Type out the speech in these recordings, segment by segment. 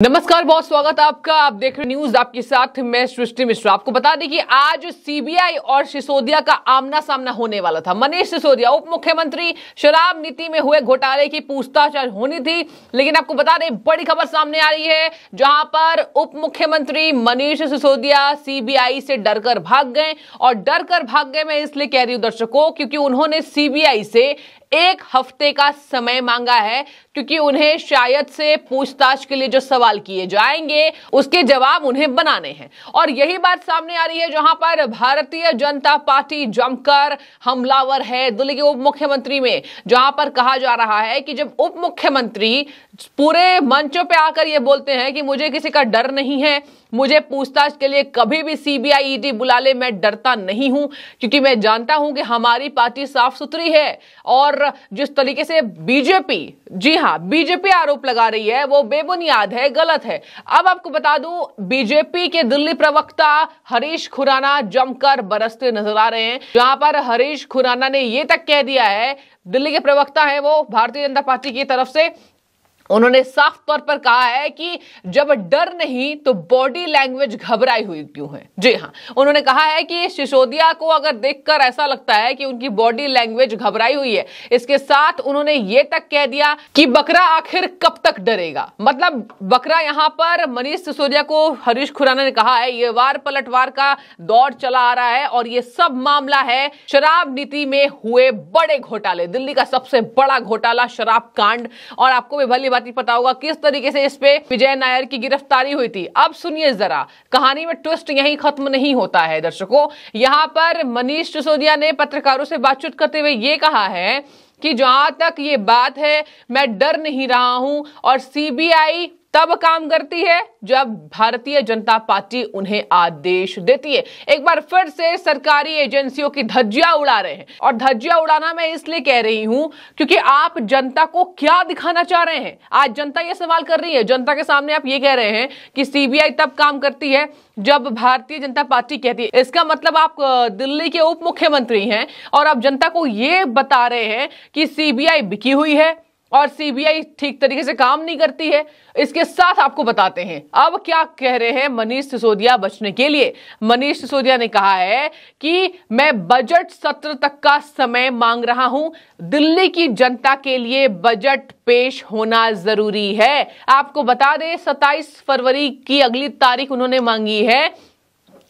नमस्कार, बहुत स्वागत है आपका। आप देख रहे न्यूज आपके साथ मैं सृष्टि मिश्रा। आपको बता दें कि आज सीबीआई और सिसोदिया का आमना सामना होने वाला था। मनीष सिसोदिया उप मुख्यमंत्री, शराब नीति में हुए घोटाले की पूछताछ आज होनी थी, लेकिन आपको बता दें बड़ी खबर सामने आ रही है, जहां पर उप मुख्यमंत्री मनीष सिसोदिया सीबीआई से डरकर भाग गए। और डरकर भाग गए मैं इसलिए कह रही हूं दर्शकों, क्योंकि उन्होंने सीबीआई से 1 हफ्ते का समय मांगा है, क्योंकि उन्हें शायद से पूछताछ के लिए जो सवाल किए जाएंगे उसके जवाब उन्हें बनाने हैं। और यही बात सामने आ रही है, जहां पर भारतीय जनता पार्टी जमकर हमलावर है दिल्ली के उप मुख्यमंत्री में, जहां पर कहा जा रहा है कि जब उप मुख्यमंत्री पूरे मंचों पे आकर ये बोलते हैं कि मुझे किसी का डर नहीं है, मुझे पूछताछ के लिए कभी भी सीबीआई ईडी बुला ले, मैं डरता नहीं हूं, क्योंकि मैं जानता हूं कि हमारी पार्टी साफ सुथरी है। और जिस तरीके से बीजेपी, जी हां, बीजेपी आरोप लगा रही है वो बेबुनियाद है, गलत है। अब आपको बता दूं, बीजेपी के दिल्ली प्रवक्ता हरीश खुराना जमकर बरसते नजर आ रहे हैं, जहां पर हरीश खुराना ने यह तक कह दिया है, दिल्ली के प्रवक्ता है वो भारतीय जनता पार्टी की तरफ से, उन्होंने साफ तौर पर कहा है कि जब डर नहीं तो बॉडी लैंग्वेज घबराई हुई क्यों है। जी हां, उन्होंने कहा है कि सिसोदिया को अगर देखकर ऐसा लगता है कि उनकी बॉडी लैंग्वेज घबराई हुई है। इसके साथ उन्होंने ये तक कह दिया कि बकरा आखिर कब तक डरेगा। मतलब बकरा, यहां पर मनीष सिसोदिया को हरीश खुराना ने कहा है ये वार पलटवार का दौर चला आ रहा है, और ये सब मामला है शराब नीति में हुए बड़े घोटाले, दिल्ली का सबसे बड़ा घोटाला शराब कांड। और आपको भी भली पता होगा किस तरीके से इस पे विजय नायर की गिरफ्तारी हुई थी। अब सुनिए जरा, कहानी में ट्विस्ट यहीं खत्म नहीं होता है दर्शकों। यहां पर मनीष सिसोदिया ने पत्रकारों से बातचीत करते हुए यह कहा है कि जहां तक ये बात है मैं डर नहीं रहा हूं, और सीबीआई तब काम करती है जब भारतीय जनता पार्टी उन्हें आदेश देती है। एक बार फिर से सरकारी एजेंसियों की धज्जियां उड़ा रहे हैं, और धज्जियां उड़ाना मैं इसलिए कह रही हूं क्योंकि आप जनता को क्या दिखाना चाह रहे हैं। आज जनता ये सवाल कर रही है, जनता के सामने आप ये कह रहे हैं कि सीबीआई तब काम करती है जब भारतीय जनता पार्टी कहती है। इसका मतलब आप दिल्ली के उप मुख्यमंत्री हैं और आप जनता को ये बता रहे हैं कि सीबीआई बिकी हुई है और सीबीआई ठीक तरीके से काम नहीं करती है। इसके साथ आपको बताते हैं अब क्या कह रहे हैं मनीष सिसोदिया बचने के लिए। मनीष सिसोदिया ने कहा है कि मैं बजट सत्र तक का समय मांग रहा हूं, दिल्ली की जनता के लिए बजट पेश होना जरूरी है। आपको बता दें 27 फरवरी की अगली तारीख उन्होंने मांगी है,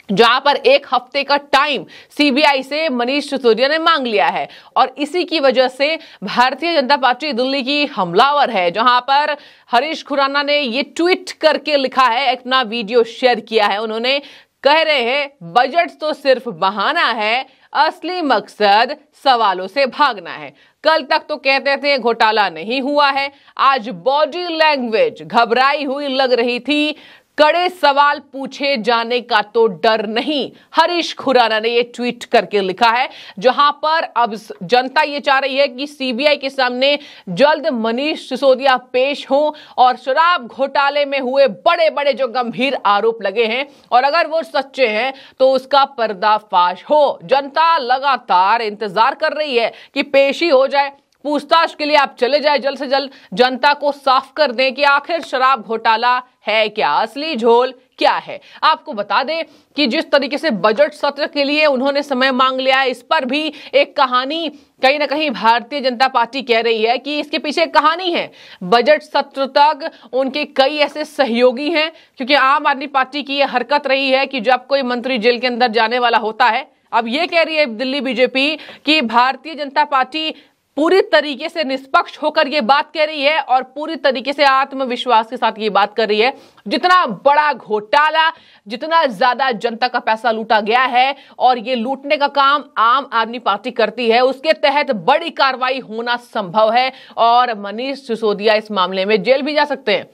जहां पर 1 हफ्ते का टाइम सीबीआई से मनीष सिसोदिया ने मांग लिया है। और इसी की वजह से भारतीय जनता पार्टी दिल्ली की हमलावर है, जहां पर हरीश खुराना ने ये ट्वीट करके लिखा है, अपना वीडियो शेयर किया है। उन्होंने कह रहे हैं बजट तो सिर्फ बहाना है, असली मकसद सवालों से भागना है। कल तक तो कहते थे घोटाला नहीं हुआ है, आज बॉडी लैंग्वेज घबराई हुई लग रही थी, कड़े सवाल पूछे जाने का तो डर नहीं, हरीश खुराना ने ये ट्वीट करके लिखा है। जहां पर अब जनता ये चाह रही है कि सीबीआई के सामने जल्द मनीष सिसोदिया पेश हो और शराब घोटाले में हुए बड़े बड़े जो गंभीर आरोप लगे हैं, और अगर वो सच्चे हैं तो उसका पर्दाफाश हो। जनता लगातार इंतजार कर रही है कि पेशी हो जाए, पूछताछ के लिए आप चले जाए, जल्द से जल्द जनता को साफ कर दें कि आखिर शराब घोटाला है क्या, असली झोल क्या है। आपको बता दें कि जिस तरीके से बजट सत्र के लिए उन्होंने समय मांग लिया है, इस पर भी एक कहानी कहीं ना कहीं भारतीय जनता पार्टी कह रही है कि इसके पीछे एक कहानी है। बजट सत्र तक उनके कई ऐसे सहयोगी हैं, क्योंकि आम आदमी पार्टी की यह हरकत रही है कि जब कोई मंत्री जेल के अंदर जाने वाला होता है, अब यह कह रही है दिल्ली बीजेपी कि भारतीय जनता पार्टी पूरी तरीके से निष्पक्ष होकर ये बात कह रही है और पूरी तरीके से आत्मविश्वास के साथ ये बात कर रही है। जितना बड़ा घोटाला, जितना ज्यादा जनता का पैसा लूटा गया है, और ये लूटने का काम आम आदमी पार्टी करती है, उसके तहत बड़ी कार्रवाई होना संभव है, और मनीष सिसोदिया इस मामले में जेल भी जा सकते हैं।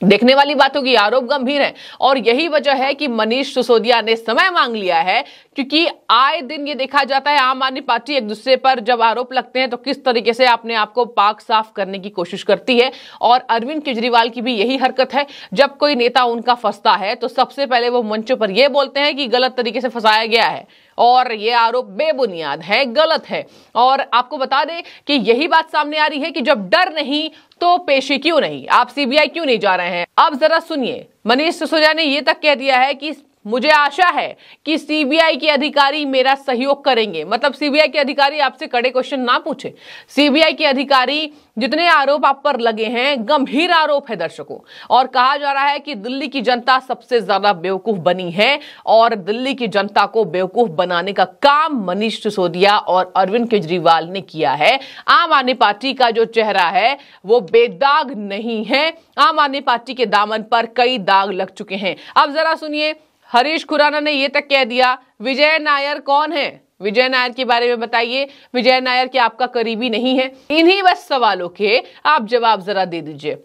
देखने वाली बात होगी, आरोप गंभीर है, और यही वजह है कि मनीष सिसोदिया ने समय मांग लिया है, क्योंकि आए दिन ये देखा जाता है आम आदमी पार्टी एक दूसरे पर जब आरोप लगते हैं तो किस तरीके से अपने आप को पाक साफ करने की कोशिश करती है। और अरविंद केजरीवाल की भी यही हरकत है, जब कोई नेता उनका फंसता है तो सबसे पहले वो मंचों पर यह बोलते हैं कि गलत तरीके से फंसाया गया है, और ये आरोप बेबुनियाद है, गलत है। और आपको बता दें कि यही बात सामने आ रही है कि जब डर नहीं तो पेशी क्यों नहीं, आप सीबीआई क्यों नहीं जा रहे हैं? अब जरा सुनिए, मनीष सिसोदिया ने यह तक कह दिया है कि मुझे आशा है कि सीबीआई के अधिकारी मेरा सहयोग करेंगे। मतलब सीबीआई के अधिकारी आपसे कड़े क्वेश्चन ना पूछे। सीबीआई के अधिकारी, जितने आरोप आप पर लगे हैं गंभीर आरोप है दर्शकों, और कहा जा रहा है कि दिल्ली की जनता सबसे ज्यादा बेवकूफ बनी है और दिल्ली की जनता को बेवकूफ बनाने का काम मनीष सिसोदिया और अरविंद केजरीवाल ने किया है। आम आदमी पार्टी का जो चेहरा है वो बेदाग नहीं है, आम आदमी पार्टी के दामन पर कई दाग लग चुके हैं। अब जरा सुनिए, हरीश खुराना ने यह तक कह दिया, विजय नायर कौन है? विजय नायर के बारे में बताइए। विजय नायर क्या आपका करीबी नहीं है? इन्हीं बस सवालों के आप जवाब जरा दे दीजिए।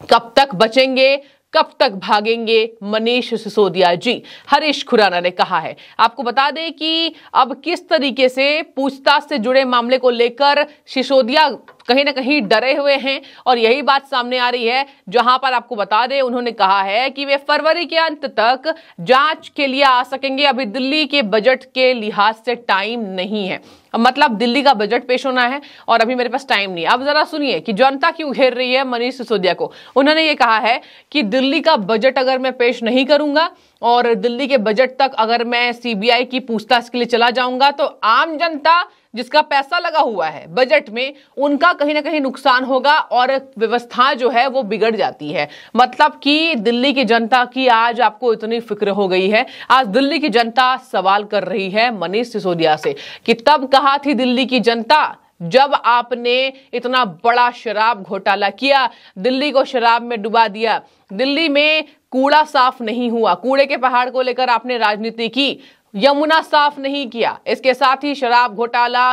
कब तक बचेंगे, कब तक भागेंगे मनीष सिसोदिया जी? हरीश खुराना ने कहा है। आपको बता दें कि अब किस तरीके से पूछताछ से जुड़े मामले को लेकर सिसोदिया कहीं ना कहीं डरे हुए हैं, और यही बात सामने आ रही है, जहां पर आपको बता दें उन्होंने कहा है कि वे फरवरी के अंत तक जांच के लिए आ सकेंगे। अभी दिल्ली के बजट के लिहाज से टाइम नहीं है, मतलब दिल्ली का बजट पेश होना है और अभी मेरे पास टाइम नहीं है। अब जरा सुनिए कि जनता क्यों घेर रही है मनीष सिसोदिया को। उन्होंने ये कहा है कि दिल्ली का बजट अगर मैं पेश नहीं करूंगा और दिल्ली के बजट तक अगर मैं सीबीआई की पूछताछ के लिए चला जाऊंगा तो आम जनता जिसका पैसा लगा हुआ है बजट में, उनका कहीं ना कहीं नुकसान होगा और व्यवस्था जो है वो बिगड़ जाती है। मतलब कि दिल्ली की जनता की आज आपको इतनी फिक्र हो गई है। आज दिल्ली की जनता सवाल कर रही है मनीष सिसोदिया से कि तब कहाँ थी दिल्ली की जनता जब आपने इतना बड़ा शराब घोटाला किया, दिल्ली को शराब में डुबा दिया, दिल्ली में कूड़ा साफ नहीं हुआ, कूड़े के पहाड़ को लेकर आपने राजनीति की, यमुना साफ नहीं किया। इसके साथ ही शराब घोटाला,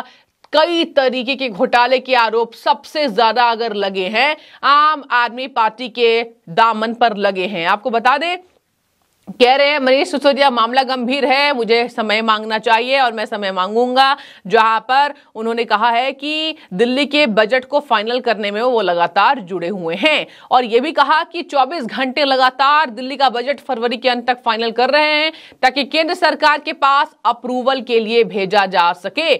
कई तरीके के घोटाले के आरोप सबसे ज्यादा अगर लगे हैं आम आदमी पार्टी के दामन पर लगे हैं। आपको बता दें, कह रहे हैं मनीष सिसोदिया मामला गंभीर है, मुझे समय मांगना चाहिए और मैं समय मांगूंगा। जहां पर उन्होंने कहा है कि दिल्ली के बजट को फाइनल करने में वो लगातार जुड़े हुए हैं, और यह भी कहा कि 24 घंटे लगातार दिल्ली का बजट फरवरी के अंत तक फाइनल कर रहे हैं ताकि केंद्र सरकार के पास अप्रूवल के लिए भेजा जा सके।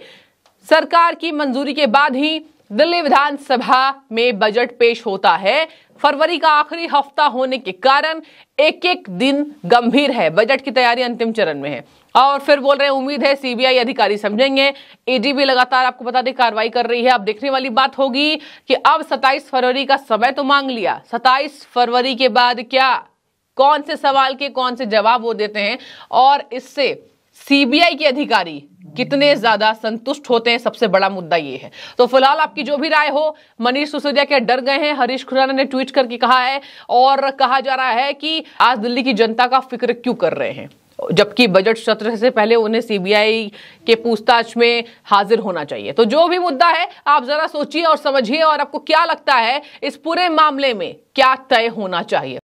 सरकार की मंजूरी के बाद ही दिल्ली विधानसभा में बजट पेश होता है। फरवरी का आखिरी हफ्ता होने के कारण एक एक दिन गंभीर है, बजट की तैयारी अंतिम चरण में है। और फिर बोल रहे हैं उम्मीद है सीबीआई अधिकारी समझेंगे। ईडी भी लगातार आपको बता दें कार्रवाई कर रही है। अब देखने वाली बात होगी कि अब 27 फरवरी का समय तो मांग लिया, 27 फरवरी के बाद क्या, कौन से सवाल के कौन से जवाब वो देते हैं और इससे सीबीआई के अधिकारी कितने ज्यादा संतुष्ट होते हैं, सबसे बड़ा मुद्दा ये है। तो फिलहाल आपकी जो भी राय हो, मनीष सिसोदिया क्या डर गए हैं? हरीश खुराना ने ट्वीट करके कहा है, और कहा जा रहा है कि आज दिल्ली की जनता का फिक्र क्यों कर रहे हैं, जबकि बजट सत्र से पहले उन्हें सीबीआई के पूछताछ में हाजिर होना चाहिए। तो जो भी मुद्दा है आप जरा सोचिए और समझिए, और आपको क्या लगता है इस पूरे मामले में क्या तय होना चाहिए।